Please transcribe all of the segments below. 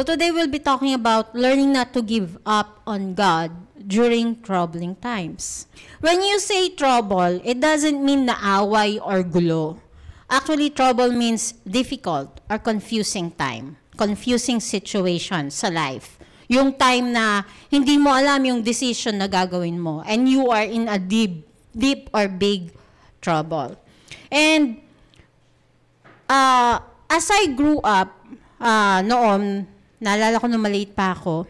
today we'll be talking about learning not to give up on God during troubling times. When you say trouble, it doesn't mean na away or gulo. Actually, trouble means difficult or confusing time, confusing situation sa life. Yung time na hindi mo alam yung decision na gagawin mo and you are in a deep or big trouble. And as I grew up, noon, naalala ko nung maliit pa ako,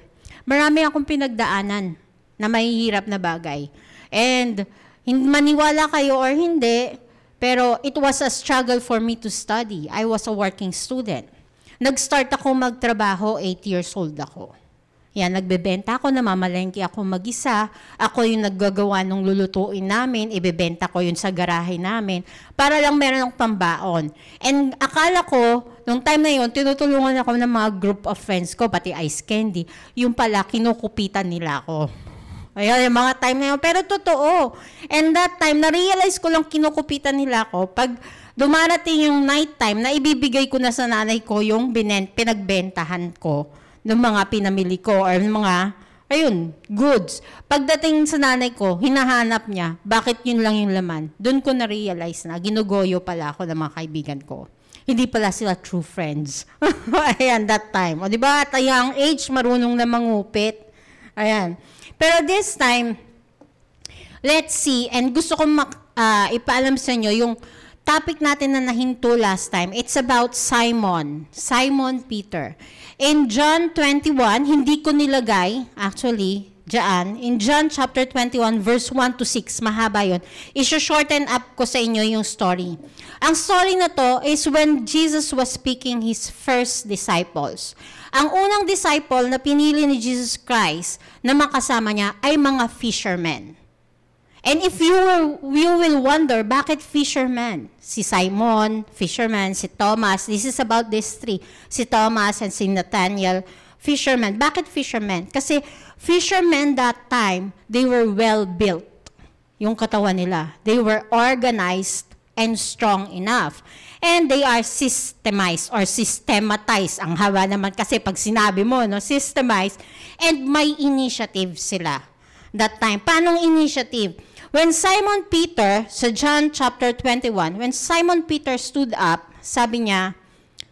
marami akong pinagdaanan na mahihirap na bagay. And maniwala kayo or hindi, pero it was a struggle for me to study. I was a working student. Nag-start ako magtrabaho, 8 years old ako. Yan, nagbebenta ako, namamalengke ako mag-isa. Ako yung naggagawa ng lulutuin namin, ibebenta ko yun sa garahe namin para lang meron akong pambaon. And akala ko, nung time na yun, tinutulungan ako ng mga group of friends ko, pati ice candy. Yung pala, kinukupitan nila ako. Ayan, yung mga time na yun. Pero totoo. And that time, na-realize ko lang kinukupitan nila ako pag dumarating yung night time na ibibigay ko na sa nanay ko yung pinagbentahan ko ng mga pinamili ko or mga, ayun, goods. Pagdating sa nanay ko, hinahanap niya, bakit yun lang yung laman? Doon ko na-realize na, ginugoyo pala ako ng mga kaibigan ko. Hindi pala sila true friends. Ayan, that time. O diba, at a young age, marunong na mangupit. Ayan. Pero this time, let's see, and gusto kong ipaalam sa inyo, yung topic natin na nahinto last time, it's about Simon Peter. In John 21, hindi ko nilagay, actually, dyan, in John chapter 21, verse 1 to 6, mahaba yun. I-shorten up ko sa inyo yung story. Ang story na to is when Jesus was speaking his first disciples. Ang unang disciple na pinili ni Jesus Christ na makasama niya ay mga fishermen. And if you will wonder, bakit fisherman? Si Simon, fisherman, si Thomas, this is about these three. Si Thomas and si Nathaniel, fisherman. Bakit fisherman? Kasi fishermen that time, they were well built. Yung katawan nila. They were organized and strong enough. And they are systemized or systematized. Ang haba naman kasi pag sinabi mo, no, systemized. And may initiative sila that time. Paanong initiative? When Simon Peter, sa John chapter 21, when Simon Peter stood up, sabi niya,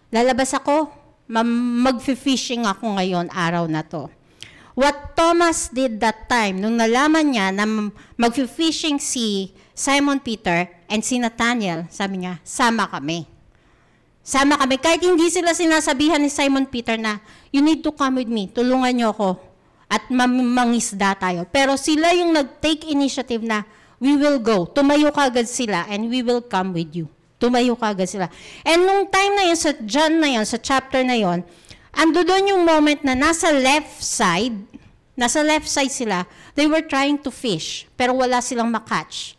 lalabas ako, mag-fishing ako ngayon, araw na to. What Thomas did that time, nung nalaman niya na mag-fishing si Simon Peter and si Nathaniel, sabi niya, sama kami. Sama kami. Kahit hindi sila sinasabihan ni Simon Peter na, you need to come with me, tulungan niyo ako. At mangisda tayo. Pero sila yung nag-take initiative na, we will go. Tumayo kagad sila and we will come with you. Tumayo kagad sila. And nung time na yun, sa John na yun, sa chapter na yun, ando doon yung moment na nasa left side sila, they were trying to fish, pero wala silang makatch.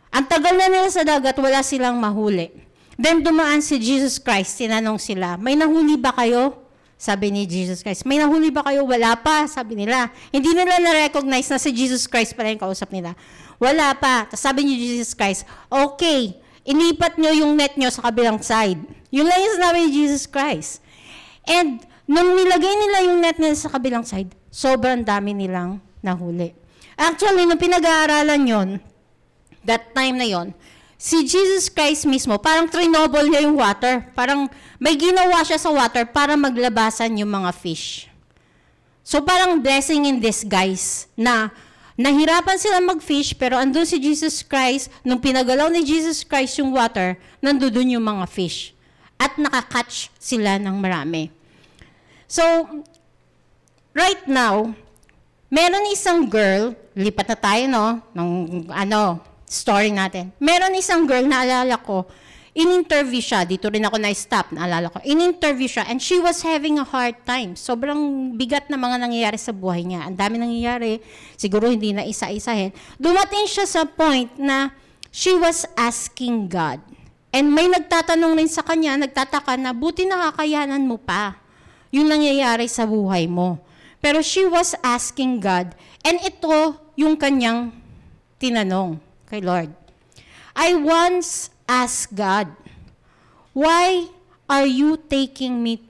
Ang tagal na nila sa dagat, wala silang mahuli. Then dumaan si Jesus Christ, tinanong sila, may nahuli ba kayo? Sabi ni Jesus Christ, may nahuli ba kayo? Wala pa, sabi nila. Hindi nila na-recognize na si Jesus Christ pala yung kausap nila. Wala pa. Tapos sabi ni Jesus Christ, okay, inipat nyo yung net nyo sa kabilang side. Yun lang yung sinabi ni Jesus Christ. And nung nilagay nila yung net nila sa kabilang side, sobrang dami nilang nahuli. Actually, nung pinag-aaralan yon, that time na yon, si Jesus Christ mismo, parang trinobol niya yung water. Parang may ginawa siya sa water para maglabasan yung mga fish. So parang blessing in disguise na nahirapan sila mag-fish, pero andun si Jesus Christ, nung pinagalaw ni Jesus Christ yung water, nandun yung mga fish. At nakakatch sila ng marami. So, right now, meron isang girl, lipat na tayo, no? Nung story natin. Meron isang girl, naalala ko, in-interview siya, dito rin ako na-stop, naalala ko, in-interview siya, and she was having a hard time. Sobrang bigat na mga nangyayari sa buhay niya. Ang dami nangyayari, siguro hindi na isa-isahin. Dumating siya sa point na she was asking God. And may nagtatanong rin sa kanya, nagtataka na, buti nakakayanan mo pa yung nangyayari sa buhay mo. Pero she was asking God, and ito yung kanyang tinanong kay Lord. I once asked God, why are you taking me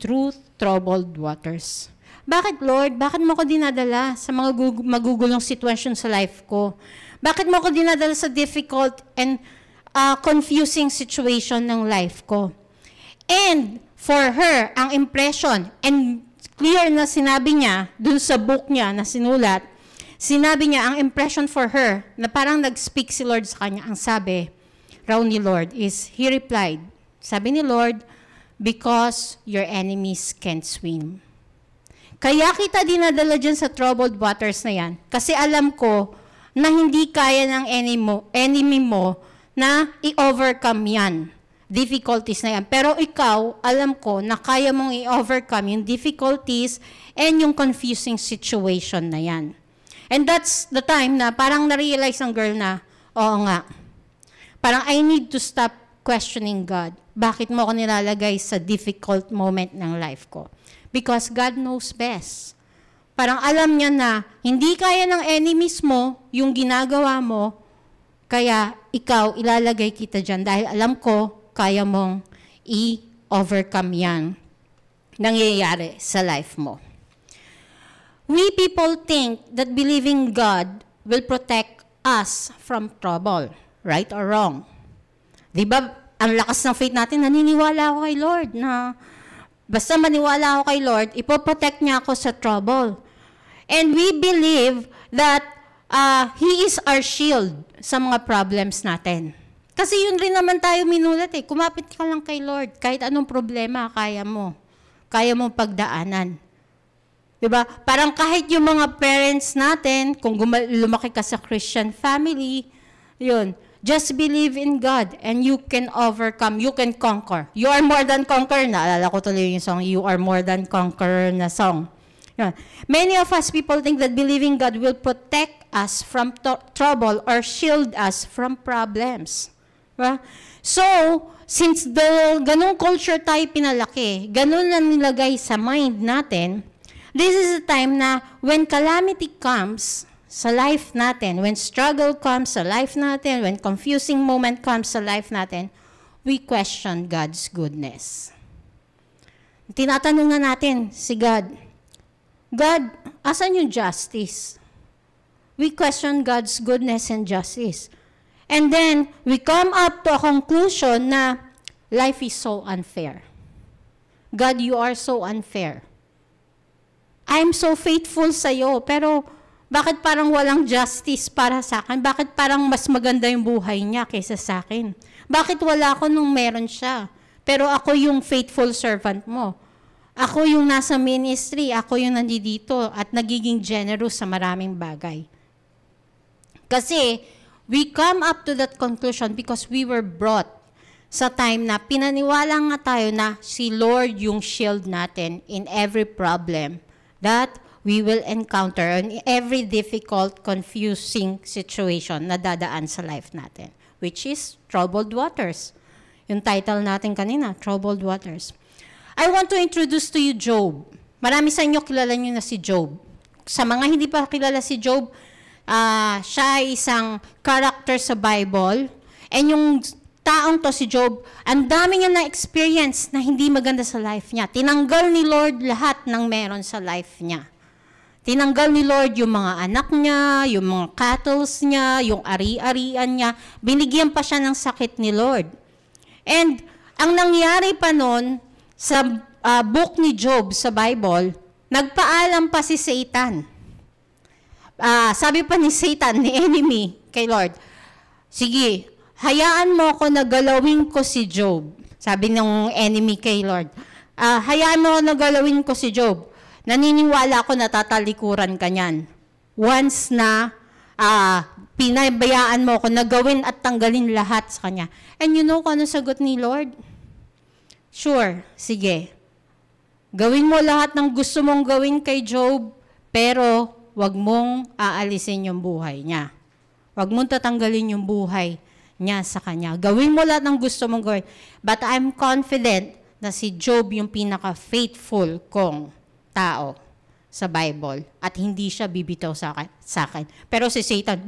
troubled waters. Bakit, Lord? Bakit mo ko dinadala sa mga magugulong sitwasyon sa life ko? Bakit mo ko dinadala sa difficult and confusing situation ng life ko? And for her, ang impression, and clear na sinabi niya, dun sa book niya na sinulat, sinabi niya, ang impression for her, na parang nag-speak si Lord sa kanya, ang sabi raw ni Lord is, he replied, sabi ni Lord, because your enemies can't swim. Kaya kita dinadala dyan sa troubled waters na yan. Kasi alam ko na hindi kaya ng enemy mo na i-overcome yan. Difficulties na yan. Pero ikaw, alam ko na kaya mong i-overcome yung difficulties and yung confusing situation na yan. And that's the time na parang na-realize ng girl na, oo nga, parang I need to stop questioning God. Bakit mo ako nilalagay sa difficult moment ng life ko? Because God knows best. Parang alam niya na hindi kaya ng enemies mo yung ginagawa mo, kaya ikaw ilalagay kita dyan dahil alam ko kaya mong i-overcome yan nangyayari sa life mo. We people think that believing God will protect us from trouble, right or wrong? Diba, ang lakas ng faith natin, naniniwala ako kay Lord na basta maniwala ako kay Lord, ipoprotect niya ako sa trouble. And we believe that He is our shield sa mga problems natin. Kasi yun rin naman tayo minulat eh. Kumapit ka lang kay Lord. Kahit anong problema, kaya mo. Kaya mo pagdaanan. Diba? Parang kahit yung mga parents natin, kung lumaki ka sa Christian family, yun, just believe in God and you can overcome, you can conquer. You are more than conqueror. Naalala ko tuloy yung song, You Are More Than Conqueror na song. Yeah. Many of us people think that believing God will protect us from trouble or shield us from problems. Diba? So, since ganung culture tayo pinalaki, ganun na nilagay sa mind natin, this is the time na when calamity comes sa life natin, when struggle comes sa life natin, when confusing moment comes sa life natin, we question God's goodness. Tinatanong na natin si God, God, asan yung justice? We question God's goodness and justice. And then, we come up to a conclusion na life is so unfair. God, you are so unfair. I'm so faithful sa'yo, pero bakit parang walang justice para sa akin? Bakit parang mas maganda yung buhay niya kaysa sa akin? Bakit wala ako nung meron siya? Pero ako yung faithful servant mo. Ako yung nasa ministry, ako yung nandito at nagiging generous sa maraming bagay. Kasi we come up to that conclusion because we were brought sa time na pinaniwala nga tayo na si Lord yung shield natin in every problem that we will encounter in every difficult, confusing situation na dadaan sa life natin, which is troubled waters. Yung title natin kanina, troubled waters. I want to introduce to you Job. Marami sa inyo kilala nyo na si Job. Sa mga hindi pa kilala si Job, siya ay isang character sa Bible. And yung taong to si Job, ang dami niya na-experience na hindi maganda sa life niya. Tinanggal ni Lord lahat ng meron sa life niya. Tinanggal ni Lord yung mga anak niya, yung mga cattle niya, yung ari-arian niya. Binigyan pa siya ng sakit ni Lord. And ang nangyari pa nun, sa book ni Job sa Bible, nagpaalam pa si Satan. Sabi pa ni Satan, ni enemy, kay Lord, sige, hayaan mo ako na galawin ko si Job. Sabi ng enemy kay Lord, hayaan mo na galawin ko si Job. Naniniwala ako na tatalikuran ka niyan. Once na pinabayaan mo ako na gawin at tanggalin lahat sa kanya. And you know kung ano sagot ni Lord? Sure, sige. Gawin mo lahat ng gusto mong gawin kay Job, pero wag mong aalisin yung buhay niya. Wag mong tatanggalin yung buhay niya sa kanya. Gawin mo lahat ng gusto mong gawin. But I'm confident na si Job yung pinaka-faithful kong tao sa Bible at hindi siya bibitaw sa akin. Pero si Satan,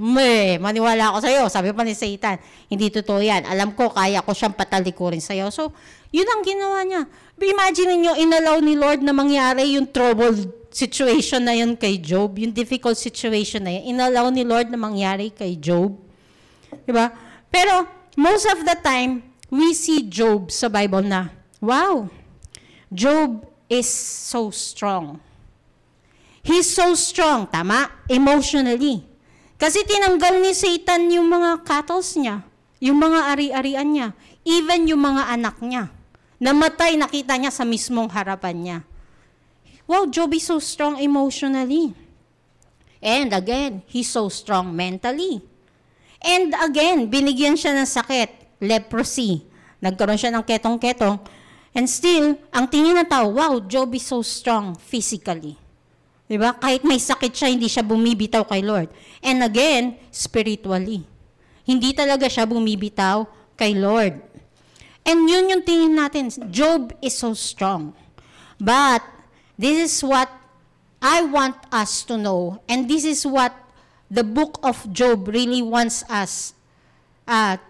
maniwala ako sa'yo. Sabi pa ni Satan, hindi totoo yan. Alam ko, kaya ko siyang patalikurin sa'yo. So, yun ang ginawa niya. Imagine niyo, inalaw ni Lord na mangyari yung troubled situation na yun kay Job, yung difficult situation na yun. Inalaw ni Lord na mangyari kay Job. Diba? Pero, most of the time, we see Job sa Bible na, wow, Job is so strong. He's so strong, tama? Emotionally. Kasi tinanggal ni Satan yung mga cattle niya, yung mga ari-arian niya, even yung mga anak niya. Namatay, nakita niya sa mismong harapan niya. Wow, Job is so strong emotionally. And again, he's so strong mentally. And again, binigyan siya ng sakit, leprosy. Nagkaroon siya ng ketong-ketong. And still, ang tingin ng tao, wow, Job is so strong physically. Diba? Kahit may sakit siya, hindi siya bumibitaw kay Lord. And again, spiritually. Hindi talaga siya bumibitaw kay Lord. And yun yung tingin natin, Job is so strong. But, this is what I want us to know. And this is what the book of Job really wants us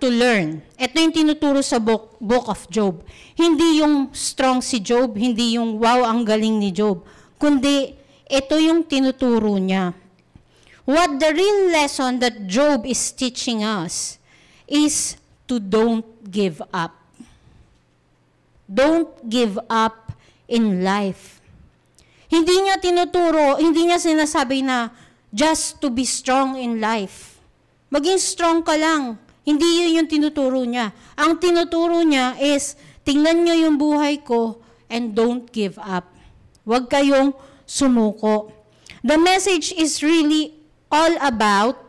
to learn. Ito yung tinuturo sa book of Job. Hindi yung strong si Job, hindi yung wow, ang galing ni Job. Kundi, ito yung tinuturo niya. What the real lesson that Job is teaching us is to don't give up. Don't give up in life. Hindi niya tinuturo, hindi niya sinasabi na just to be strong in life. Maging strong ka lang. Hindi yun yung tinuturo niya. Ang tinuturo niya is, tingnan niyo yung buhay ko and don't give up. Huwag kayong sumuko. The message is really all about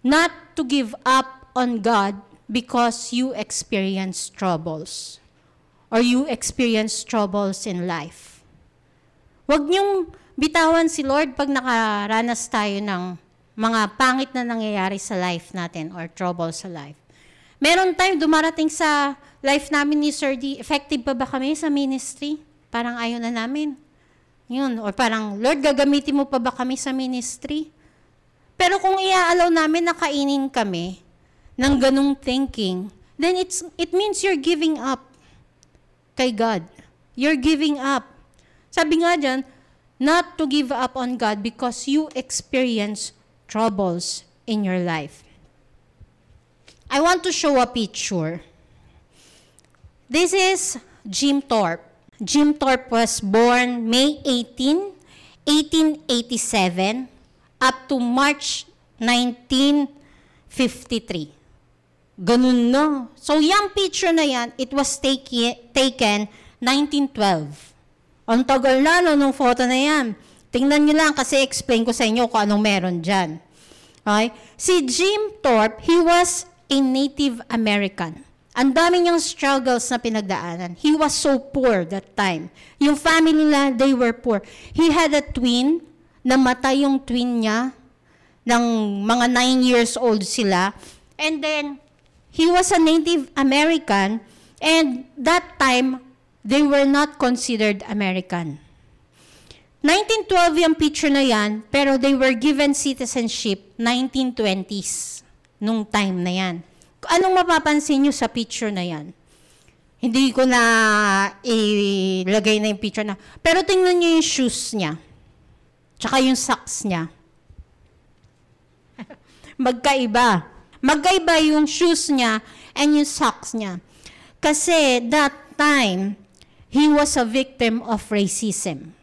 not to give up on God because you experience troubles or you experience troubles in life. Huwag niyong bitawan si Lord pag nakaranas tayo ng mga pangit na nangyayari sa life natin or trouble sa life. Meron time dumarating sa life namin ni Sir D, effective pa ba kami sa ministry? Parang ayaw na namin. Yun. Or parang, Lord, gagamitin mo pa ba kami sa ministry? Pero kung iaalaw namin na kainin kami ng ganung thinking, then it means you're giving up kay God. You're giving up. Sabi nga dyan, not to give up on God because you experience troubles in your life. I want to show a picture. This is Jim Thorpe. Jim Thorpe was born May 18, 1887, up to March 1953. Ganun, no? So, yung picture na yan, it was taken 1912. Ang tagal na, no, nung photo na yan. Tingnan nyo lang kasi explain ko sa inyo kung anong meron dyan. Okay? Si Jim Thorpe, he was a Native American. Ang dami niyang struggles na pinagdaanan. He was so poor that time. Yung family nila, they were poor. He had a twin, namatay yung twin niya, ng mga 9 years old sila. And then, he was a Native American, and that time, they were not considered American. 1912 yung picture na yan, pero they were given citizenship 1920s, nung time na yan. Anong mapapansin nyo sa picture na yan? Hindi ko na ilagay na yung picture na. Pero tingnan nyo yung shoes niya. Tsaka yung socks niya. Magkaiba. Magkaiba yung shoes niya and yung socks niya. Kasi that time, he was a victim of racism.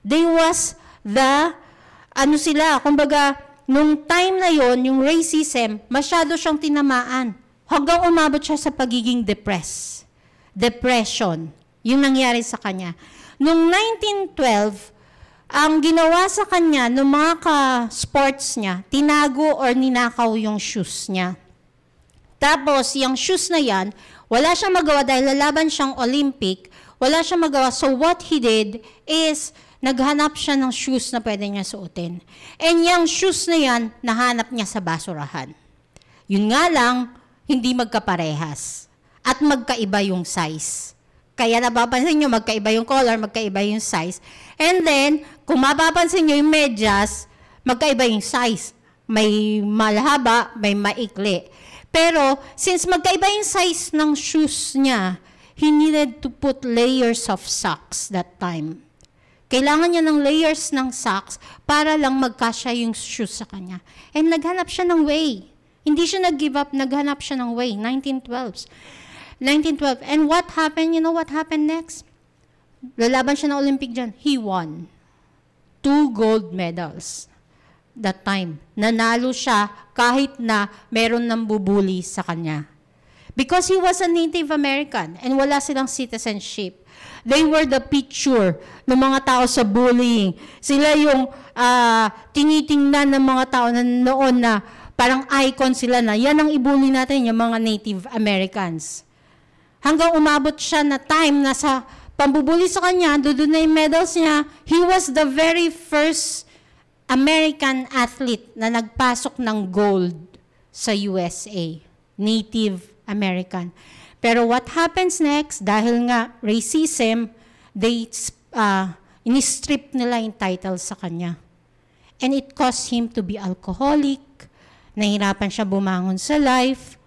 They was kumbaga, nung time na yon, yung racism, masyado siyang tinamaan. Hanggang umabot siya sa pagiging depression. Yung nangyari sa kanya. Nung 1912, ang ginawa sa kanya, nung mga ka-sports niya, tinago or ninakaw yung shoes niya. Tapos, yung shoes na yan, wala siyang magawa dahil lalaban siyang Olympic, wala siyang magawa. So, what he did is, naghanap siya ng shoes na pwede niya suotin. And yung shoes na yan, nahanap niya sa basurahan. Yun nga lang, hindi magkaparehas. At magkaiba yung size. Kaya napapansin nyo, magkaiba yung color, magkaiba yung size. And then, kung mapapansin nyo yung medyas, magkaiba yung size. May malhaba, may maikli. Pero, since magkaiba yung size ng shoes niya, he needed to put layers of socks that time. Kailangan niya ng layers ng socks para lang magkasya yung shoes sa kanya. And naghanap siya ng way. Hindi siya nag-give up, naghanap siya ng way. 1912. And what happened? You know what happened next? Lalaban siya ng Olympic dyan. He won 2 gold medals that time. Nanalo siya kahit na meron ng bubuli sa kanya. Because he was a Native American and wala silang citizenship. They were the picture ng mga tao sa bullying. Sila yung tinitingnan ng mga tao na noon na parang icon sila na yan ang ibuli natin, yung mga Native Americans. Hanggang umabot siya na time na sa pambubuli sa kanya, doon na yung medals niya, he was the very first American athlete na nagpasok ng gold sa USA. Native American. Pero what happens next, dahil nga racism, they ini-strip nila yung title sa kanya. And it caused him to be alcoholic, nahirapan siya bumangon sa life,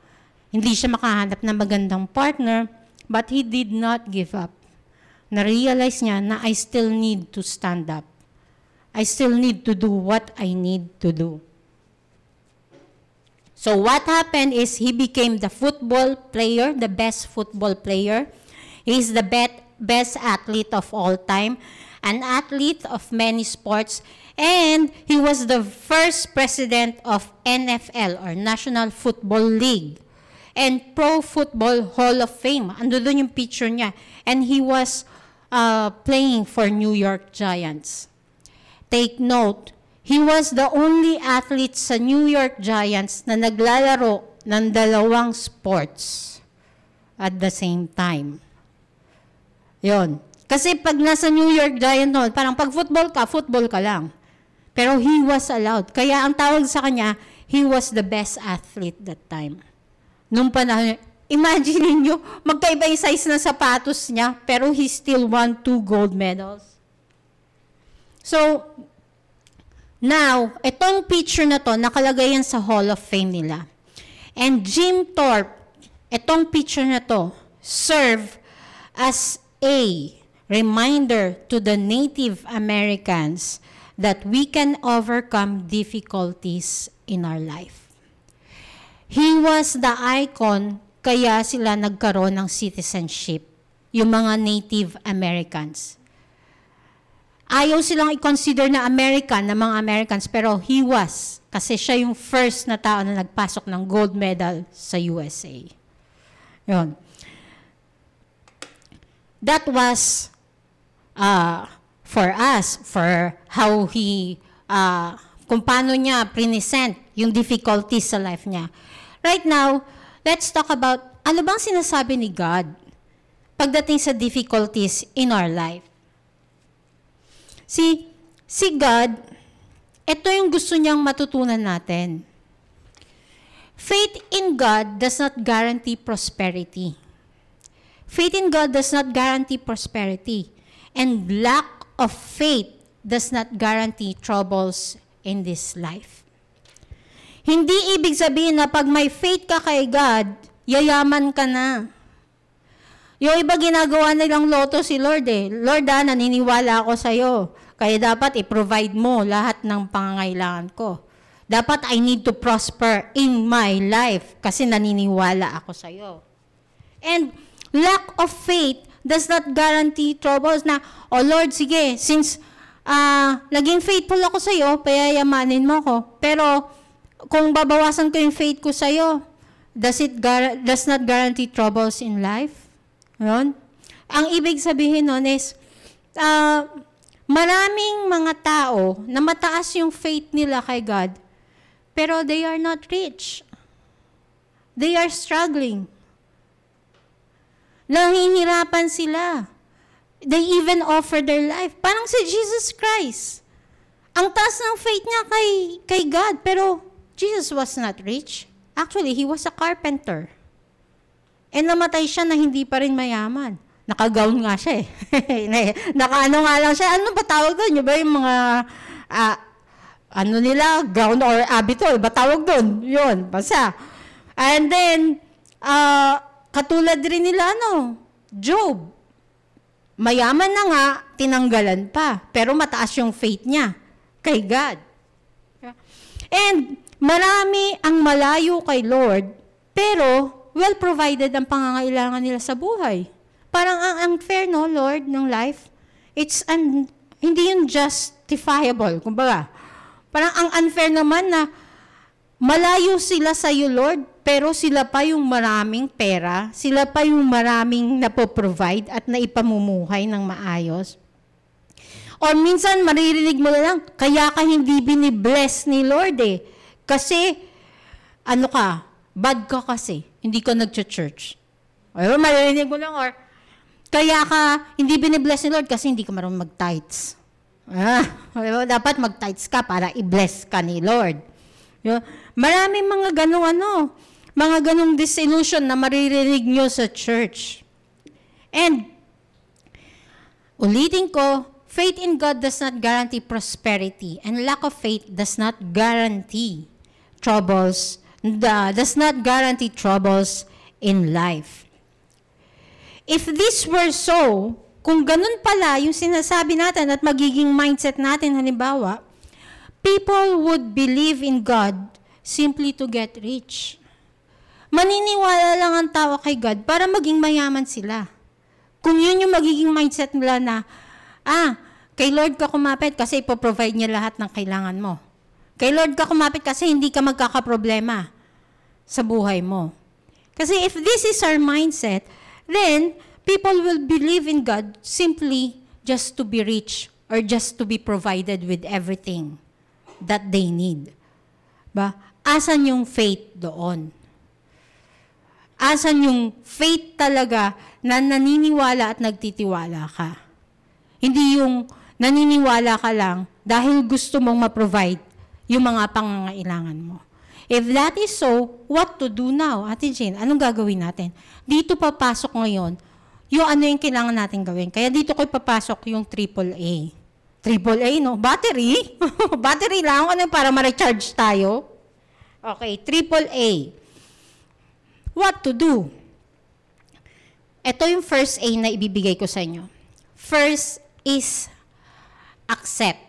hindi siya makahanap ng magandang partner, but he did not give up. Na-realize niya na I still need to stand up. I still need to do what I need to do. So what happened is he became the football player, the best football player. He's the best athlete of all time, an athlete of many sports, and he was the first president of NFL or National Football League and Pro Football Hall of Fame. Ando doon yung picture niya. And he was playing for New York Giants. Take note, he was the only athlete sa New York Giants na naglalaro ng 2 sports at the same time. Yon. Kasi pag nasa New York Giants noon, parang pag football ka lang. Pero he was allowed. Kaya ang tawag sa kanya, he was the best athlete that time. Nung panahon, imagine niyo, magkaiba yung size ng sapatos niya, pero he still won 2 gold medals. So, now, itong picture na to, nakalagay yan sa Hall of Fame nila. And Jim Thorpe, itong picture na to, serve as a reminder to the Native Americans that we can overcome difficulties in our life. He was the icon, kaya sila nagkaroon ng citizenship, yung mga Native Americans. Ayaw silang i-consider na American, na mga Americans, pero he was, kasi siya yung first na tao na nagpasok ng gold medal sa USA. Yun. That was for us, for how he, kung paano niya present yung difficulties sa life niya. Right now, let's talk about ano bang sinasabi ni God pagdating sa difficulties in our life. Si God, ito yung gusto niyang matutunan natin. Faith in God does not guarantee prosperity. Faith in God does not guarantee prosperity. And lack of faith does not guarantee troubles in this life. Hindi ibig sabihin na pag may faith ka kay God, yayaman ka na. Yung iba ginagawa nilang loto si Lord eh. Lord naniniwala ako sa'yo. Kaya dapat i-provide mo lahat ng pangangailangan ko. Dapat I need to prosper in my life kasi naniniwala ako sa'yo. And lack of faith does not guarantee troubles na, oh Lord, sige, since naging faithful ako sa'yo, payayamanin mo ko. Pero kung babawasan ko yung faith ko sa'yo, does not guarantee troubles in life? Yun? Ang ibig sabihin nun is, maraming mga tao na mataas yung faith nila kay God, pero they are not rich. They are struggling. Nahihirapan sila. They even offer their life. Parang si Jesus Christ. Ang taas ng faith niya kay God, pero Jesus was not rich. Actually, he was a carpenter. And namatay siya na hindi pa rin mayaman. Naka-gown nga siya eh. Naka-ano nga lang siya. Ano ba tawag doon? Yung ba yung mga, ano nila, gown or habito? Ba tawag doon? Yun, basta. And then, katulad rin nila, Job. Mayaman na nga, tinanggalan pa. Pero mataas yung faith niya kay God. And marami ang malayo kay Lord, pero well-provided ang pangangailangan nila sa buhay. Parang ang unfair, Lord, ng life. Hindi yun justifiable. Kumbaga, parang ang unfair naman na malayo sila sa iyo, Lord, pero sila pa yung maraming pera, sila pa yung maraming napoprovide at naipamumuhay ng maayos. Or minsan, maririnig mo lang, kaya ka hindi binibless ni Lord eh. Kasi, bad ka kasi, hindi ka nag-church. Or maririnig mo lang, or kaya ka hindi binibless ni Lord kasi hindi ka marunong mag-tithes. Dapat mag-tithes ka para i-bless ka ni Lord. Maraming mga ganong disillusion na maririnig nyo sa church. And, ulitin ko, faith in God does not guarantee prosperity, and lack of faith does not guarantee troubles in life. If this were so, kung ganun pala yung sinasabi natin at magiging mindset natin, halimbawa, people would believe in God simply to get rich. Maniniwala lang ang tao kay God para maging mayaman sila. Kung yun yung magiging mindset nila na, kay Lord ka kumapit kasi ipoprovide niya lahat ng kailangan mo. Kay Lord ka kumapit kasi hindi ka magkakaproblema sa buhay mo. Kasi if this is our mindset, then people will believe in God simply just to be rich or just to be provided with everything that they need. Asan yung faith doon? Asan yung faith talaga na naniniwala at nagtitiwala ka? Hindi yung naniniwala ka lang dahil gusto mong ma-provide yung mga pangangailangan mo. If that is so, what to do now? Ate Jane, anong gagawin natin? Dito papasok ngayon yung ano yung kailangan natin gawin. Kaya dito ko papasok yung AAA. AAA, Battery? Battery lang. Ano para ma-recharge tayo? Okay, AAA. What to do? Ito yung first A na ibibigay ko sa inyo. First is accept.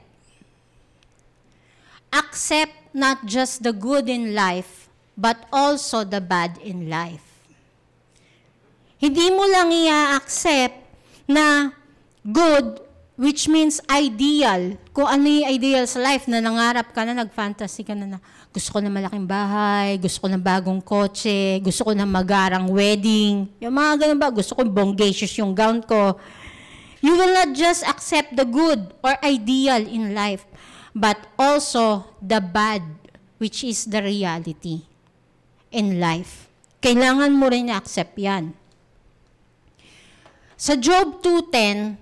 Accept not just the good in life, but also the bad in life. Hindi mo lang i-accept na good, which means ideal. Kung ano yung ideal sa life, na nangarap ka na, nag-fantasy ka na, gusto ko na malaking bahay, gusto ko na bagong kotse, gusto ko na magarang wedding, yung mga ganun ba, gusto ko bonggacious yung gown ko. You will not just accept the good or ideal in life, but also the bad, which is the reality in life. Kailangan mo rin i-accept yan. Sa Job 2:10,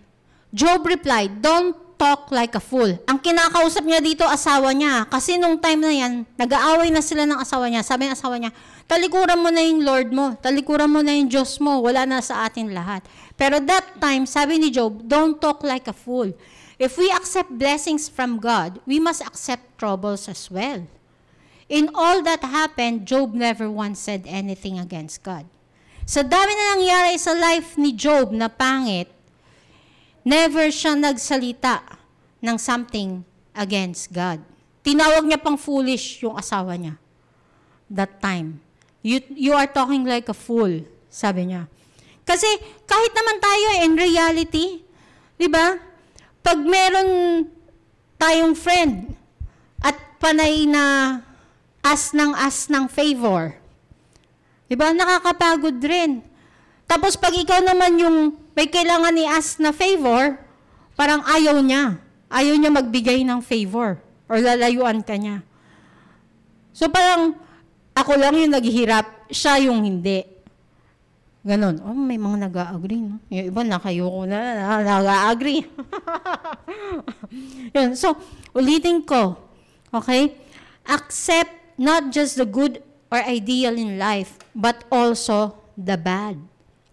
Job replied, "Don't talk like a fool." Ang kinakausap niya dito, asawa niya. Kasi nung time na yan, nag-aaway na sila ng asawa niya. Sabi ng asawa niya, talikuran mo na yung Lord mo. Talikuran mo na yung Diyos mo. Wala na sa atin lahat. Pero that time, sabi ni Job, don't talk like a fool. If we accept blessings from God, we must accept troubles as well. In all that happened, Job never once said anything against God. Sa dami na nangyari sa life ni Job na pangit, never siya nagsalita ng something against God. Tinawag niya pang foolish yung asawa niya. That time. You are talking like a fool, sabi niya. Kasi kahit naman tayo in reality, di ba? Pag meron tayong friend at panay na as ng favor, di ba? Nakakapagod rin. Tapos pag ikaw naman yung may kailangan ni ask na favor, parang ayaw niya. Ayaw niya magbigay ng favor or lalayuan ka niya. So parang ako lang yung naghihirap, siya yung hindi. Ganon. Oh, may mga nag-a-agree, no? Yung iba nakayuko na nag-a-agree. Yun. So, ulitin ko. Okay? Accept not just the good or ideal in life, but also the bad.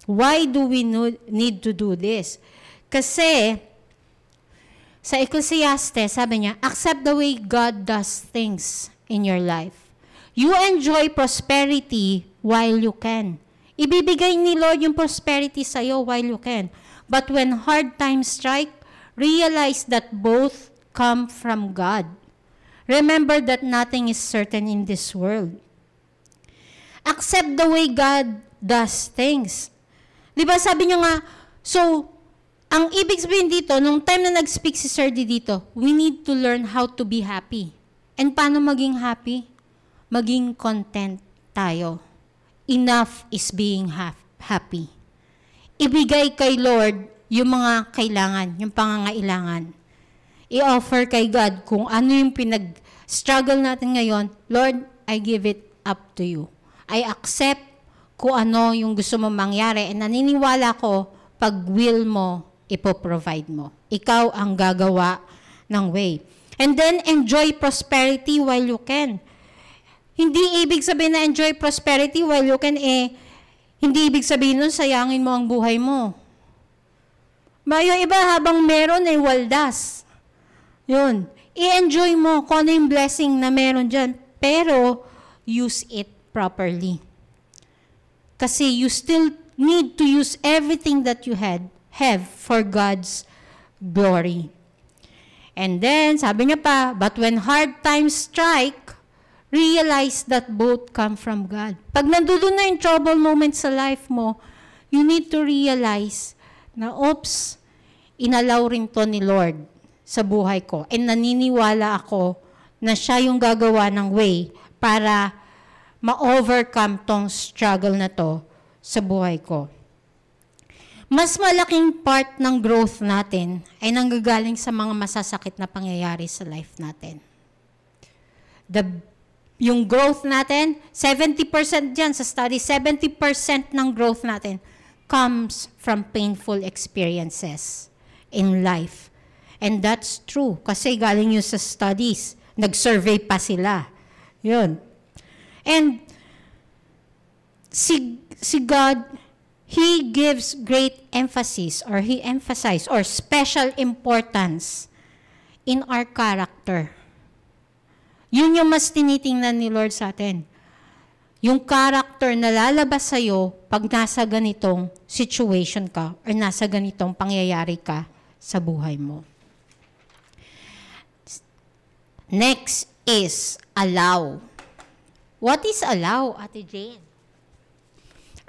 Why do we need to do this? Kasi, sa Ecclesiastes, sabi niya, accept the way God does things in your life. You enjoy prosperity while you can. Ibibigay ni Lord yung prosperity sa'yo while you can. But when hard times strike, realize that both come from God. Remember that nothing is certain in this world. Accept the way God does things. Di ba sabi niyo nga, so, ang ibig sabihin dito, nung time na nag-speak si Sir D dito, we need to learn how to be happy. And paano maging happy? Maging content tayo. Enough is being happy. Ibigay kay Lord yung mga kailangan, yung pangangailangan. I-offer kay God kung ano yung pinag-struggle natin ngayon. Lord, I give it up to you. I accept kung ano yung gusto mo mangyari. And naniniwala ko, pag will mo, ipoprovide mo. Ikaw ang gagawa ng way. And then, enjoy prosperity while you can. Hindi ibig sabihin na enjoy prosperity while you can, hindi ibig sabihin nun, sayangin mo ang buhay mo. Yung iba habang meron waldas. Yun. I-enjoy mo kung ano yung blessing na meron dyan. Pero, use it properly. Kasi you still need to use everything that you have for God's glory. And then, sabi niya pa, but when hard times strike, realize that both come from God. Pag nandoon na yung trouble moments sa life mo, you need to realize na, oops, inalaw rin to ni Lord sa buhay ko. And naniniwala ako na siya yung gagawa ng way para ma-overcome tong struggle na to sa buhay ko. Mas malaking part ng growth natin ay nanggagaling sa mga masasakit na pangyayari sa life natin. Yung growth natin, 70% dyan sa study, 70% ng growth natin comes from painful experiences in life. And that's true. Kasi galing yun sa studies. Nag-survey pa sila. Yun. And si God, He gives great emphasis or He emphasizes or special importance in our character. Yun yung mas tinitingnan ni Lord sa atin. Yung character na lalabas sa'yo pag nasa ganitong situation ka or nasa ganitong pangyayari ka sa buhay mo. Next is allow. What is allow, Ate Jane?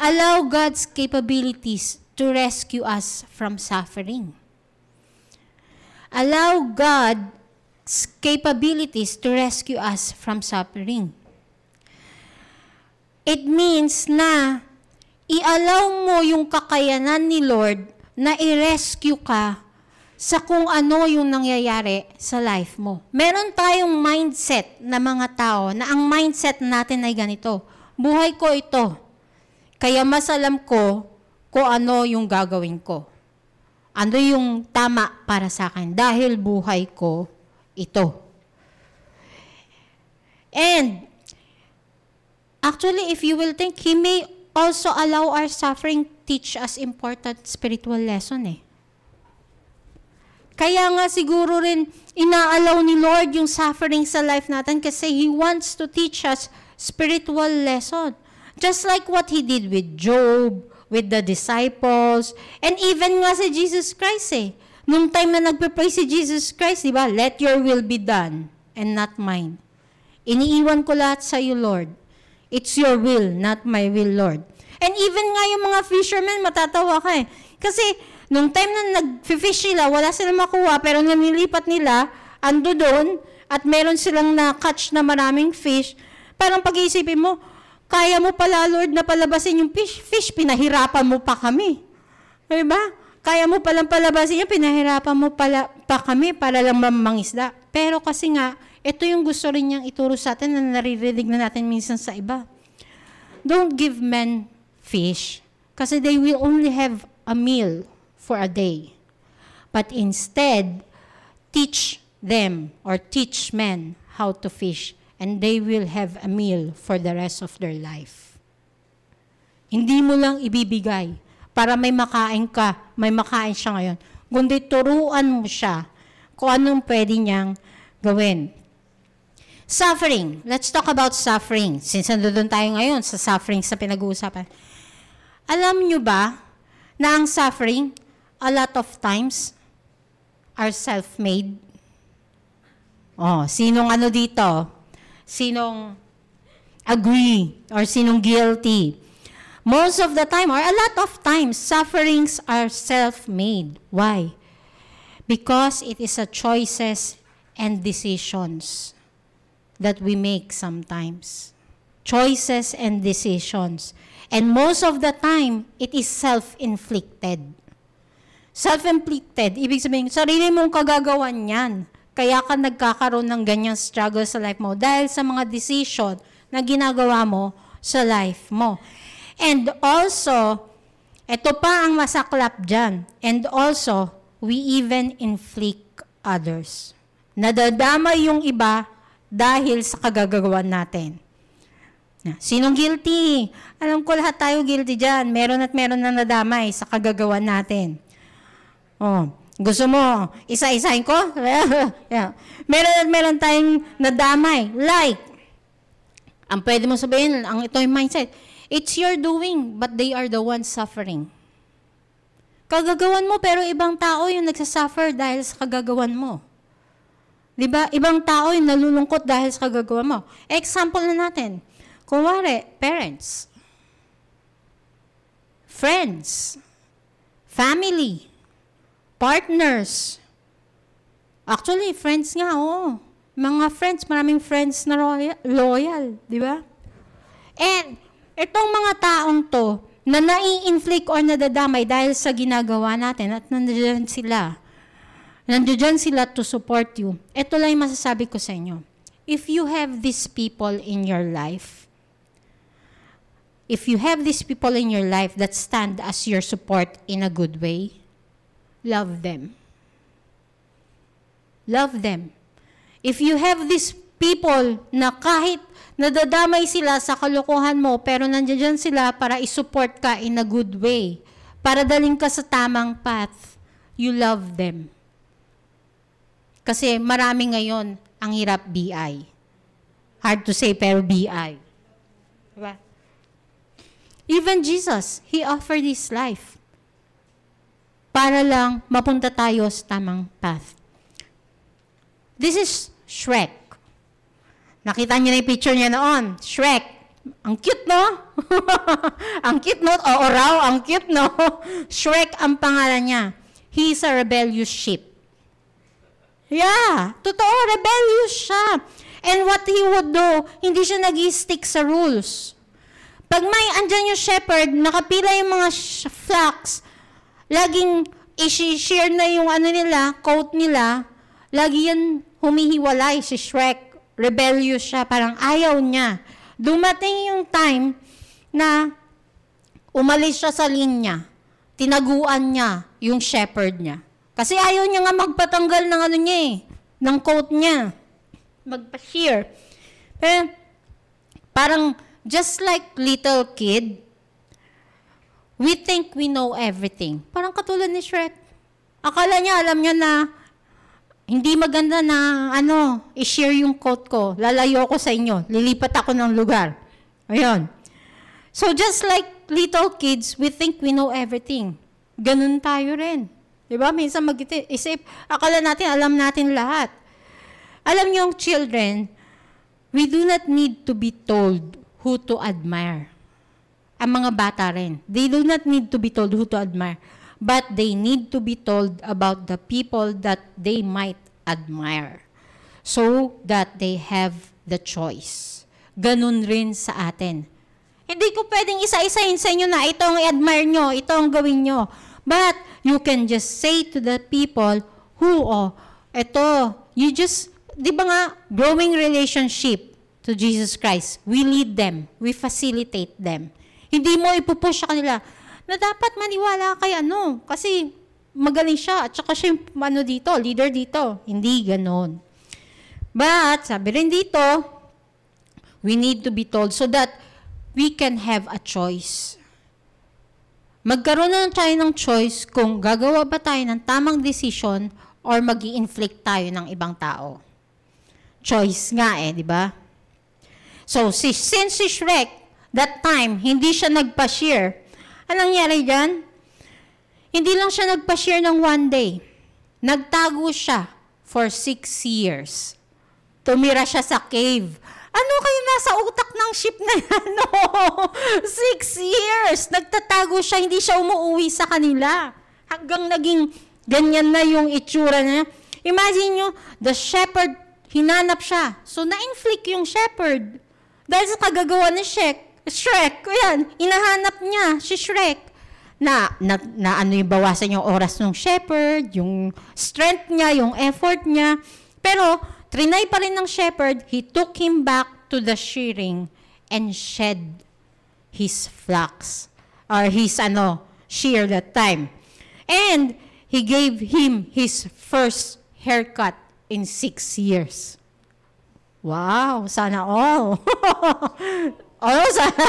Allow God's capabilities to rescue us from suffering. Allow God's capabilities to rescue us from suffering. It means na i-allow mo yung kakayanan ni Lord na i-rescue ka sa kung ano yung nangyayari sa life mo. Meron tayong mindset na mga tao na ang mindset natin ay ganito. Buhay ko ito. Kaya mas alam ko kung ano yung gagawin ko. Ano yung tama para sa akin dahil buhay ko ito. And actually, if you will think, He may also allow our suffering teach us important spiritual lesson Kaya nga siguro rin inaalaw ni Lord yung suffering sa life natin kasi He wants to teach us spiritual lesson. Just like what He did with Job, with the disciples, and even nga si Jesus Christ Nung time na nagpe-pray si Jesus Christ, di ba? Let your will be done and not mine. Iniiwan ko lahat sa iyo, Lord. It's your will, not my will, Lord. And even nga yung mga fishermen, matatawa ka Kasi, nung time na nag-fish sila, wala silang makuha, pero nililipat nila, ando doon, at meron silang na-catch na maraming fish, parang pag-iisipin mo, kaya mo pala, Lord, na palabasin yung fish, pinahirapan mo pa kami. Diba? Kaya mo palang palabasin yan, pinahirapan mo pa kami para lang mangisda. Pero kasi nga, ito yung gusto rin niyang ituro sa atin na naririnig na natin minsan sa iba. Don't give men fish kasi they will only have a meal for a day. But instead, teach them or teach men how to fish and they will have a meal for the rest of their life. Hindi mo lang ibibigay. para may makain ka, may makain siya ngayon. Kundi turuan mo siya kung anong pwede niyang gawin. Suffering. Let's talk about suffering. Since nandun tayo ngayon sa suffering sa pinag-uusapan. Alam nyo ba na ang suffering, a lot of times, are self-made? Oh, sinong ano dito? Sinong agree or sinong guilty? Most of the time, or a lot of times, sufferings are self-made. Why? Because it is a choices and decisions that we make sometimes. Choices and decisions. And most of the time, it is self-inflicted. Self-inflicted, ibig sabihin, sarili mong kagagawan yan. Kaya ka nagkakaroon ng ganyang struggle sa life mo dahil sa mga decision na ginagawa mo sa life mo. And also, ito pa ang masaklap dyan. And also, we even inflict others. Nadadama yung iba dahil sa kagagawan natin. Sinong guilty? Alam ko lahat tayo guilty dyan. Meron at meron na nadamay sa kagagawan natin. Oh, gusto mo, isa-isahin ko? Yeah. Meron at meron tayong nadamay. Like, ang pwede mo sabihin, ang ito yung mindset, it's your doing, but they are the ones suffering. Kagagawan mo, pero ibang tao yung nagsasuffer dahil sa kagagawan mo. Diba? Ibang tao yung nalulungkot dahil sa kagagawan mo. Example na natin. Kunwari, parents, friends, family, partners. Actually, friends nga, oo. Mga friends, maraming friends na loyal, di ba? And itong mga taong to, na nai-inflict or nadadamay dahil sa ginagawa natin at nandiyan sila. Nandiyan sila to support you. Ito lang yung masasabi ko sa inyo. If you have these people in your life, that stand as your support in a good way, love them. Love them. If you have these people na kahit nadadamay sila sa kalokohan mo, pero nandiyan sila para isupport ka in a good way, para daling ka sa tamang path, you love them. Kasi marami ngayon ang hirap BI. Hard to say, pero BI. Diba? Even Jesus, He offered His life para lang mapunta tayo sa tamang path. This is Shrek. Nakita niyo na yung picture niya noon. Shrek. Ang cute, no? Ang cute, no? Oo raw, ang cute, no? Shrek ang pangalan niya. He is a rebellious sheep. Yeah, totoo, rebellious siya. And what he would do, hindi siya nag-stick sa rules. Pag may andyan yung shepherd, nakapila yung mga flocks, laging i-share na yung ano nila, coat nila, lagi yan humihiwalay si Shrek. Rebellious siya, parang ayaw niya. Dumating yung time na umalis siya sa linya. Tinaguan niya yung shepherd niya. Kasi ayaw niya nga magpatanggal ng ano niya ng coat niya. Magpa-shear. Pero parang just like little kid, we think we know everything. Parang katulad ni Shrek. Akala niya, alam niya na hindi maganda na i-share yung coat ko. Lalayo ko sa inyo. Lilipat ako ng lugar. Ayun. So just like little kids, we think we know everything. Ganun tayo rin. Diba? Minsan mag-isip, akala natin, alam natin lahat. Alam niyo, children, we do not need to be told who to admire. Ang mga bata rin. They do not need to be told who to admire. But they need to be told about the people that they might admire so that they have the choice. Ganun rin sa atin. Hindi ko pwedeng isa-isahin sa inyo na ito ang i-admire nyo, ito ang gawin nyo. But you can just say to the people who, di ba nga, growing relationship to Jesus Christ, we lead them, we facilitate them. Hindi mo ipupush sa kanila na dapat maniwala kay kasi magaling siya, at saka siya yung leader dito. Hindi ganon. But, sabi rin dito, we need to be told so that we can have a choice. magkaroon na tayo ng choice kung gagawa ba tayo ng tamang decision or mag-i-inflict tayo ng ibang tao. Choice nga di ba? So, since si Shrek, that time, hindi siya nagpa-share. Anong nangyari dyan? Hindi lang siya nagpa-share ng one day. Nagtago siya for 6 years. Tumira siya sa cave. Ano kayo nasa utak ng ship na yan? No. 6 years. Nagtatago siya, hindi siya umuwi sa kanila. Hanggang naging ganyan na yung itsura niya. Imagine nyo, the shepherd, hinanap siya. So, na-inflict yung shepherd. Dahil sa kagagawa ni Shrek, yan, inahanap niya si Shrek. Na ano yung bawasan yung oras ng shepherd, yung strength niya, yung effort niya. Pero, trinay pa rin ng shepherd, he took him back to the shearing and shed his flocks. Or his, shear that time. And, he gave him his first haircut in 6 years. Wow, sana all. Sana.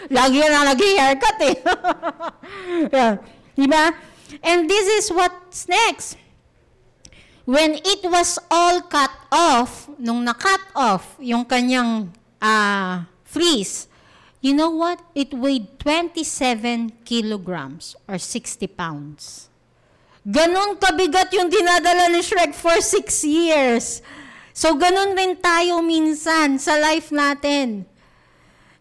Lagi na nag-haircut yeah. Diba? And this is what's next. When it was all cut off, nung na-cut off yung kanyang fleece, you know what? It weighed 27 kilograms or 60 pounds. Ganon kabigat yung dinadala ni Shrek for 6 years. So, ganon rin tayo minsan sa life natin.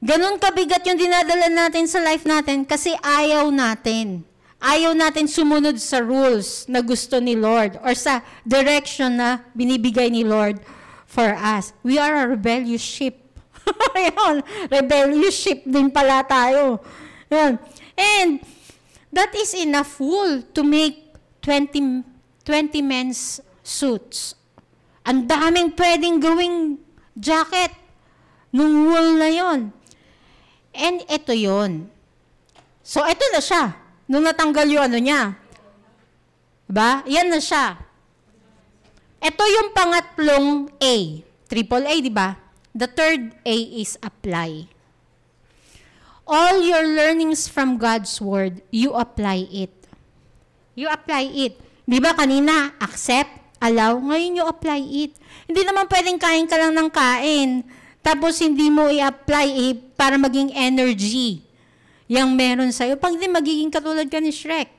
Ganon kabigat yung dinadala natin sa life natin kasi ayaw natin. Ayaw natin sumunod sa rules na gusto ni Lord or sa direction na binibigay ni Lord for us. We are a rebellious sheep. Ayun, rebellious sheep din pala tayo. Ayun. And that is enough wool to make 20 men's suits. Ang daming pwedeng gawing jacket nung wool na yon. And ito yon. So, ito na siya. Nung natanggal yung niya. Diba? Yan na siya. Ito yung pangatlong A. Triple A, diba? The third A is apply. All your learnings from God's Word, you apply it. You apply it. Diba kanina, accept, allow, ngayon you apply it. Hindi naman pwedeng kain ka lang ng kain. Tapos hindi mo i-apply para maging energy yung meron sa'yo. Pag hindi, magiging katulad ka ni Shrek.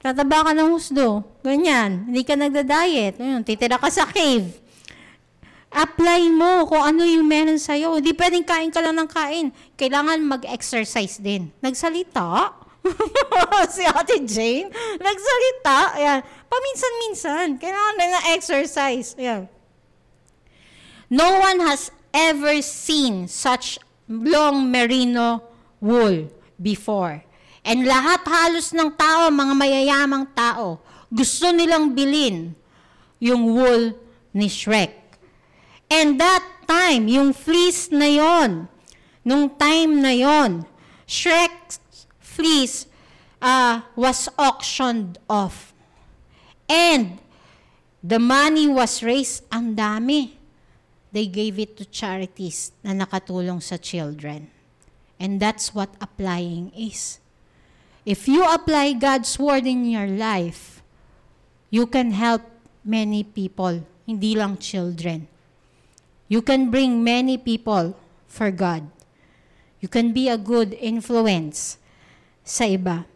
Tataba ka ng husdo. Ganyan. Hindi ka nagda-diet. Titira ka sa cave. Apply mo kung ano yung meron sa'yo. Hindi pwedeng kain ka lang ng kain. Kailangan mag-exercise din. Nagsalita? Si Ate Jane? Nagsalita? Ayan. Paminsan-minsan. Kailangan rin na exercise. Ayan. No one has ever seen such long merino wool before. And lahat halos ng tao, mga mayayamang tao, gusto nilang bilhin yung wool ni Shrek. And that time, yung fleece na yon, nung time na yon, Shrek's fleece was auctioned off. And the money was raised, ang dami. They gave it to charities na nakatulong sa children. And that's what applying is. If you apply God's Word in your life, you can help many people, hindi lang children. You can bring many people for God. You can be a good influence sa iba.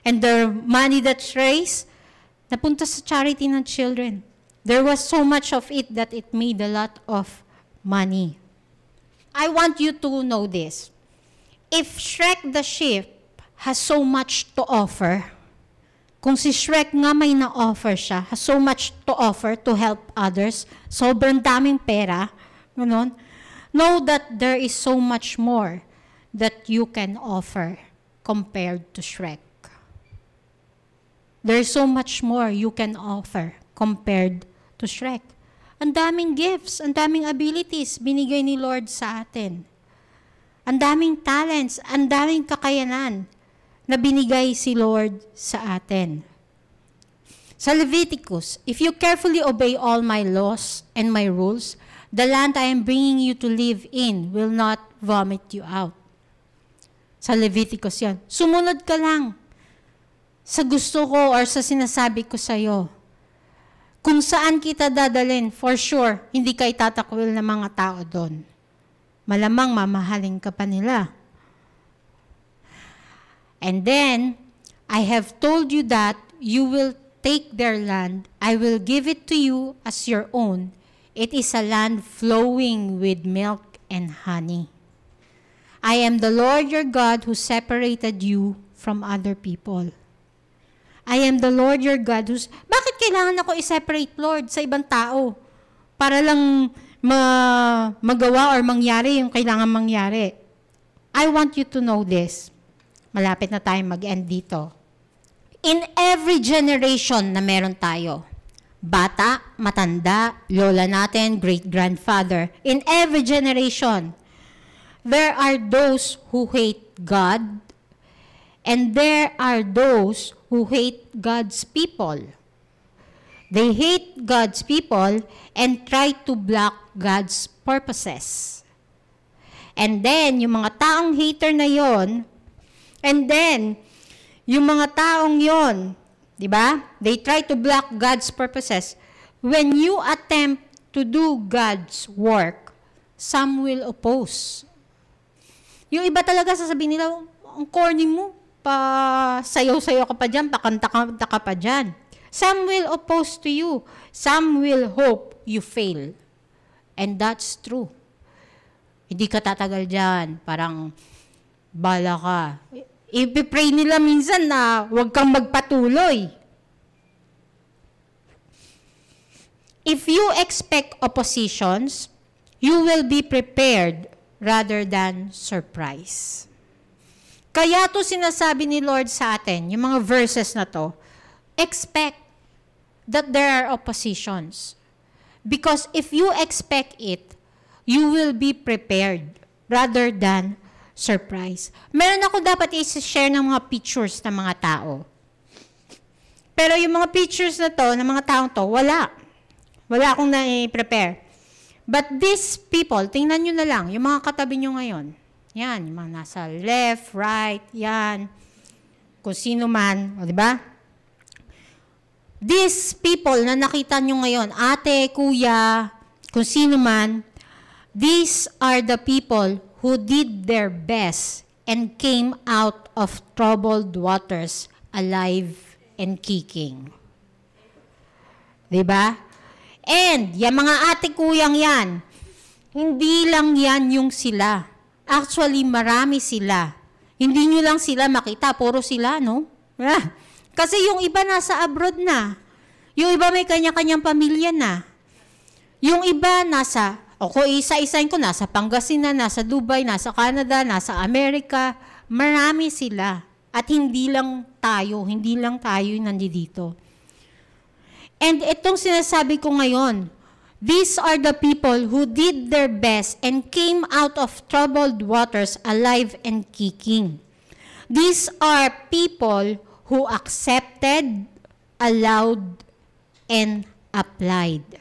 And the money that's raised, napunta sa charity ng children. There was so much of it that it made a lot of money. I want you to know this. If Shrek the sheep has so much to offer, kung si Shrek nga may na-offer siya, has so much to offer to help others, sobrang daming pera, ganon, know that there is so much more that you can offer compared to Shrek. There is so much more you can offer compared to Shrek. Ang daming gifts, ang daming abilities binigay ni Lord sa atin. Ang daming talents, ang daming kakayanan na binigay si Lord sa atin. Sa Leviticus, if you carefully obey all my laws and my rules, the land I am bringing you to live in will not vomit you out. Sa Leviticus yan. Sumunod ka lang sa gusto ko or sa sinasabi ko sa'yo. Kung saan kita dadalhin, for sure, hindi ka itatakwil ng mga tao doon. Malamang mamahalin ka pa nila. And then, I have told you that you will take their land. I will give it to you as your own. It is a land flowing with milk and honey. I am the Lord your God who separated you from other people. I am the Lord your God who's... Bakit kailangan ako i-separate, Lord, sa ibang tao? Para lang magawa or mangyari yung kailangan mangyari. I want you to know this. Malapit na tayo mag-end dito. In every generation na meron tayo, bata, matanda, lola natin, great-grandfather, in every generation, there are those who hate God, and there are those who hate God's people. They hate God's people and try to block God's purposes. And then, yung mga taong hater na yon, and then, yung mga taong yon, di ba? They try to block God's purposes. When you attempt to do God's work, some will oppose. Yung iba talaga sasabihin nila, ang corny mo, pa sayaw-sayaw ka pa dyan, pakanta-kanta ka pa dyan. Some will oppose to you. Some will hope you fail. And that's true. Hindi ka tatagal dyan. Parang, bala ka. I-pray nila minsan na huwag kang magpatuloy. If you expect oppositions, you will be prepared rather than surprised. Kaya to sinasabi ni Lord sa atin, yung mga verses na to, expect that there are oppositions. Because if you expect it, you will be prepared rather than surprised. Meron ako dapat i-share ng mga pictures ng mga tao. Pero yung mga pictures na to, ng mga taong to, wala. Wala akong na-prepare. But these people, tingnan nyo na lang, yung mga katabi nyo ngayon, yan, yung mga nasa left, right, yan. Kung sino man, o diba? These people na nakita nyo ngayon, ate, kuya, kung sino man, these are the people who did their best and came out of troubled waters alive and kicking. Diba? And, yung mga ate, kuyang yan, hindi lang yan yung sila. Actually, marami sila. Hindi nyo lang sila makita, puro sila, no? Kasi yung iba nasa abroad na. Yung iba may kanya-kanyang pamilya na. Yung iba nasa, ako isa-isain ko, nasa Pangasinan, nasa Dubai, nasa Canada, nasa Amerika. Marami sila. At hindi lang tayo yung nandito. And itong sinasabi ko ngayon, these are the people who did their best and came out of troubled waters alive and kicking. These are people who accepted, allowed, and applied.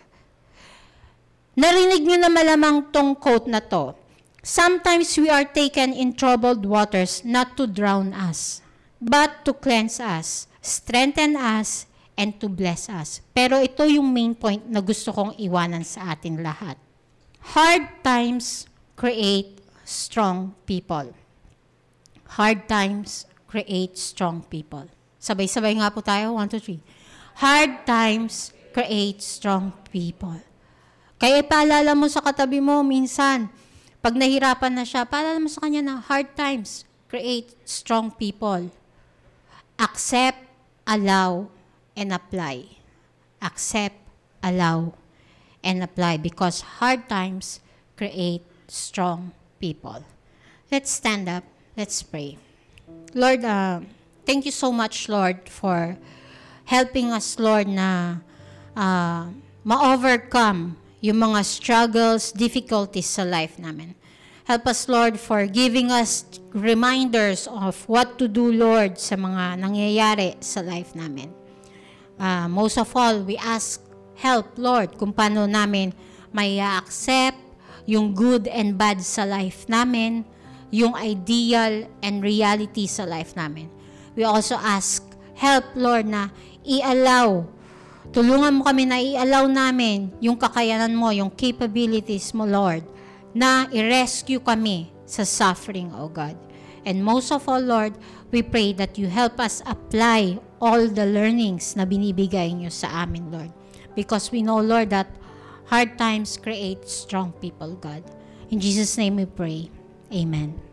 Narinig niyo na malamang tong quote na to. Sometimes we are taken in troubled waters not to drown us, but to cleanse us, strengthen us, and to bless us. Pero ito yung main point na gusto kong iwanan sa atin lahat. Hard times create strong people. Hard times create strong people. Sabay-sabay nga po tayo. 1, 2, 3. Hard times create strong people. Kaya paalala mo sa katabi mo minsan, pag nahirapan na siya, paalala mo sa kanya na hard times create strong people. Accept, allow, and apply. Accept, allow, and apply because hard times create strong people. Let's stand up. Let's pray. Lord, thank you so much, Lord, for helping us, Lord, na ma-overcome yung mga struggles, difficulties sa life namin. Help us, Lord, for giving us reminders of what to do, Lord, sa mga nangyayari sa life namin. Most of all, we ask help, Lord, kung paano namin may accept yung good and bad sa life namin, yung ideal and reality sa life namin. We also ask help, Lord, na tulungan mo kami na i-allow namin yung kakayanan mo, yung capabilities mo, Lord, na i-rescue kami sa suffering, O God. And most of all, Lord, we pray that you help us apply all the learnings na binibigay niyo sa amin, Lord. Because we know, Lord, that hard times create strong people, God. In Jesus' name we pray. Amen.